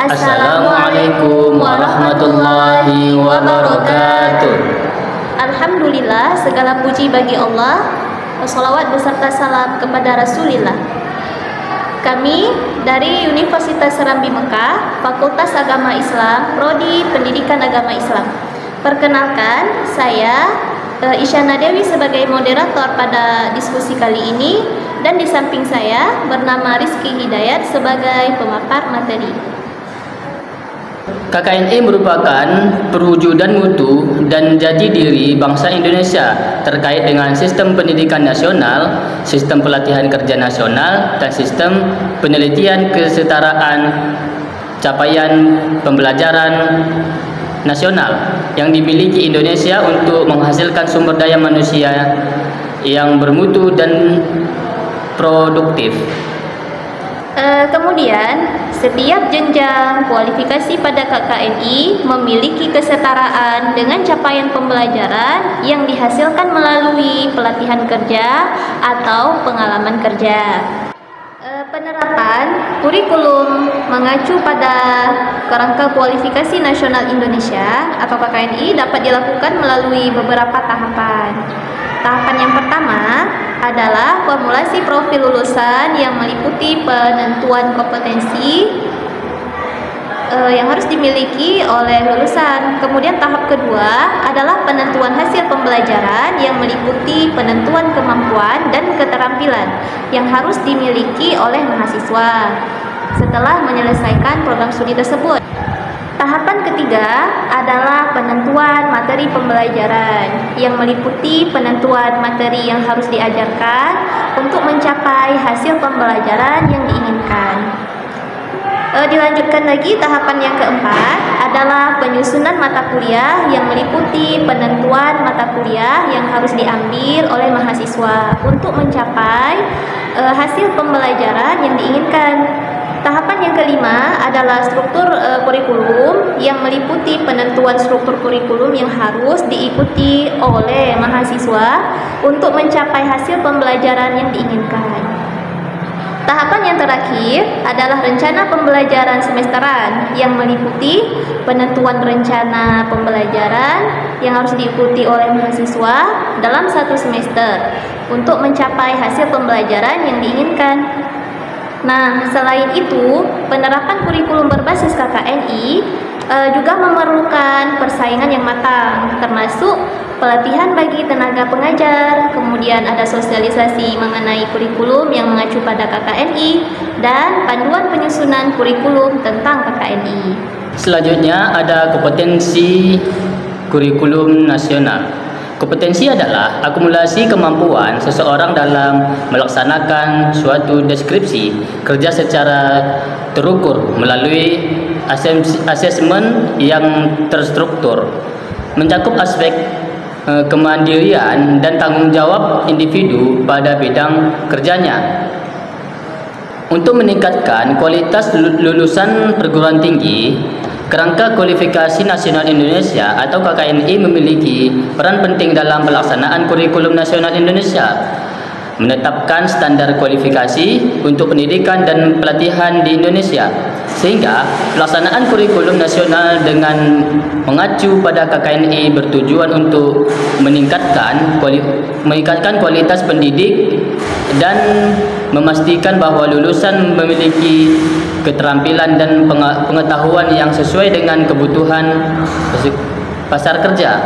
Assalamualaikum warahmatullahi wabarakatuh. Alhamdulillah, segala puji bagi Allah. Wassalawat beserta salam kepada Rasulillah. Kami dari Universitas Serambi Mekah, Fakultas Agama Islam, Prodi Pendidikan Agama Islam. Perkenalkan, saya Isyana Dewi sebagai moderator pada diskusi kali ini, dan di samping saya bernama Rizky Hidayat sebagai pemapar materi. KKNI merupakan perwujudan mutu dan jati diri bangsa Indonesia terkait dengan sistem pendidikan nasional, sistem pelatihan kerja nasional, dan sistem penelitian kesetaraan capaian pembelajaran nasional yang dimiliki Indonesia untuk menghasilkan sumber daya manusia yang bermutu dan produktif. Kemudian, setiap jenjang kualifikasi pada KKNI memiliki kesetaraan dengan capaian pembelajaran yang dihasilkan melalui pelatihan kerja atau pengalaman kerja. Penerapan kurikulum mengacu pada Kerangka Kualifikasi Nasional Indonesia atau KKNI dapat dilakukan melalui beberapa tahapan. Tahapan yang pertama adalah formulasi profil lulusan yang meliputi penentuan kompetensi yang harus dimiliki oleh lulusan. Kemudian tahap kedua adalah penentuan hasil pembelajaran yang meliputi penentuan kemampuan dan keterampilan yang harus dimiliki oleh mahasiswa setelah menyelesaikan program studi tersebut. Tahapan ketiga adalah penentuan materi pembelajaran yang meliputi penentuan materi yang harus diajarkan untuk mencapai hasil pembelajaran yang diinginkan. Dilanjutkan lagi, tahapan yang keempat adalah penyusunan mata kuliah yang meliputi penentuan mata kuliah yang harus diambil oleh mahasiswa untuk mencapai hasil pembelajaran yang diinginkan. Tahapan yang kelima adalah struktur kurikulum yang meliputi penentuan struktur kurikulum yang harus diikuti oleh mahasiswa untuk mencapai hasil pembelajaran yang diinginkan. Tahapan yang terakhir adalah rencana pembelajaran semesteran yang meliputi penentuan rencana pembelajaran yang harus diikuti oleh mahasiswa dalam satu semester untuk mencapai hasil pembelajaran yang diinginkan. Nah, selain itu, penerapan kurikulum berbasis KKNI juga memerlukan persaingan yang matang, termasuk pelatihan bagi tenaga pengajar, kemudian ada sosialisasi mengenai kurikulum yang mengacu pada KKNI, dan panduan penyusunan kurikulum tentang KKNI. Selanjutnya ada kompetensi kurikulum nasional. Kompetensi adalah akumulasi kemampuan seseorang dalam melaksanakan suatu deskripsi kerja secara terukur melalui asesmen yang terstruktur, mencakup aspek kemandirian dan tanggung jawab individu pada bidang kerjanya. Untuk meningkatkan kualitas lulusan perguruan tinggi, Kerangka Kualifikasi Nasional Indonesia atau KKNI memiliki peran penting dalam pelaksanaan kurikulum nasional Indonesia, menetapkan standar kualifikasi untuk pendidikan dan pelatihan di Indonesia, sehingga pelaksanaan kurikulum nasional dengan mengacu pada KKNI bertujuan untuk meningkatkan kualitas pendidik dan memastikan bahwa lulusan memiliki keterampilan dan pengetahuan yang sesuai dengan kebutuhan pasar kerja.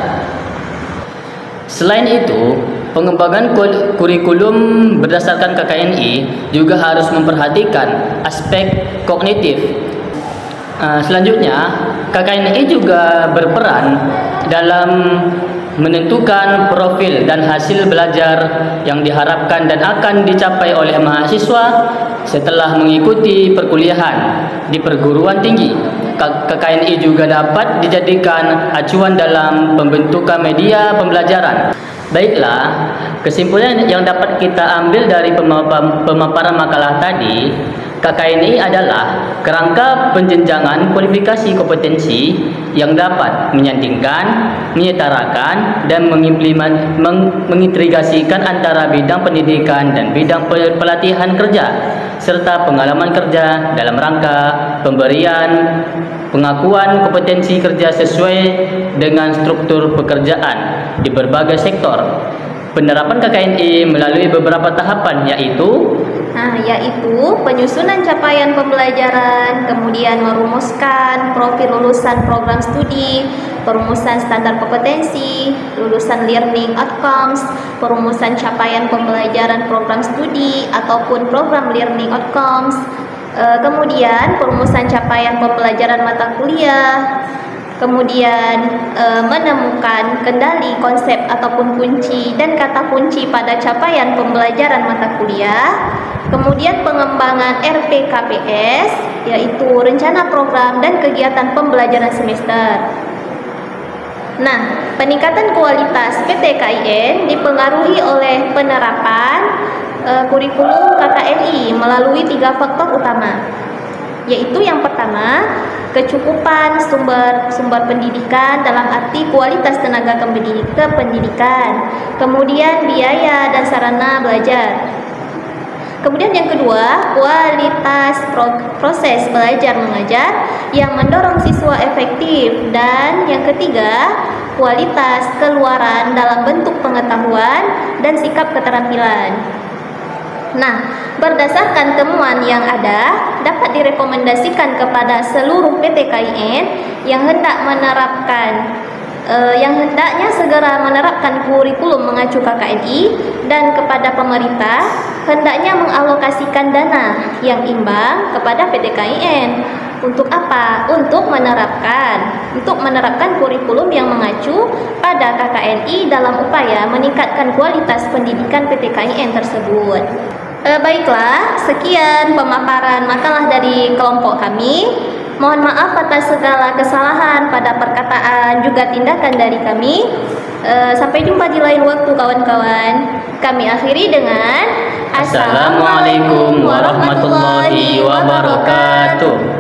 Selain itu, pengembangan kurikulum berdasarkan KKNI juga harus memperhatikan aspek kognitif. Selanjutnya, KKNI juga berperan dalam menentukan profil dan hasil belajar yang diharapkan dan akan dicapai oleh mahasiswa setelah mengikuti perkuliahan di perguruan tinggi. KKNI juga dapat dijadikan acuan dalam pembentukan media pembelajaran. Baiklah, kesimpulan yang dapat kita ambil dari pemaparan makalah tadi, KKNI adalah kerangka penjenjangan kualifikasi kompetensi yang dapat menyandingkan, menyetarakan, dan mengintegrasikan antara bidang pendidikan dan bidang pelatihan kerja, serta pengalaman kerja dalam rangka pemberian pengakuan kompetensi kerja sesuai dengan struktur pekerjaan di berbagai sektor. Penerapan KKNI melalui beberapa tahapan yaitu penyusunan capaian pembelajaran, kemudian merumuskan profil lulusan program studi, perumusan standar kompetensi, lulusan learning outcomes, perumusan capaian pembelajaran program studi ataupun program learning outcomes, kemudian perumusan capaian pembelajaran mata kuliah, kemudian menemukan kendali konsep ataupun kunci dan kata kunci pada capaian pembelajaran mata kuliah, kemudian pengembangan RPKPS, yaitu rencana program dan kegiatan pembelajaran semester. Nah, peningkatan kualitas PTKIN dipengaruhi oleh penerapan kurikulum KKNI melalui 3 faktor utama, yaitu yang pertama, kecukupan sumber pendidikan dalam arti kualitas tenaga kependidikan, kemudian biaya dan sarana belajar. Kemudian yang kedua, kualitas proses belajar mengajar yang mendorong siswa efektif, dan yang ketiga, kualitas keluaran dalam bentuk pengetahuan dan sikap keterampilan. Nah, berdasarkan temuan yang ada, dapat direkomendasikan kepada seluruh PTKIN yang hendaknya segera menerapkan kurikulum mengacu KKNI, dan kepada pemerintah hendaknya mengalokasikan dana yang imbang kepada PTKIN. Untuk apa? Untuk menerapkan kurikulum yang mengacu pada KKNI dalam upaya meningkatkan kualitas pendidikan PTKIN tersebut. Baiklah, sekian pemaparan makalah dari kelompok kami. Mohon maaf atas segala kesalahan pada perkataan juga tindakan dari kami. Sampai jumpa di lain waktu kawan-kawan. Kami akhiri dengan Assalamualaikum warahmatullahi wabarakatuh.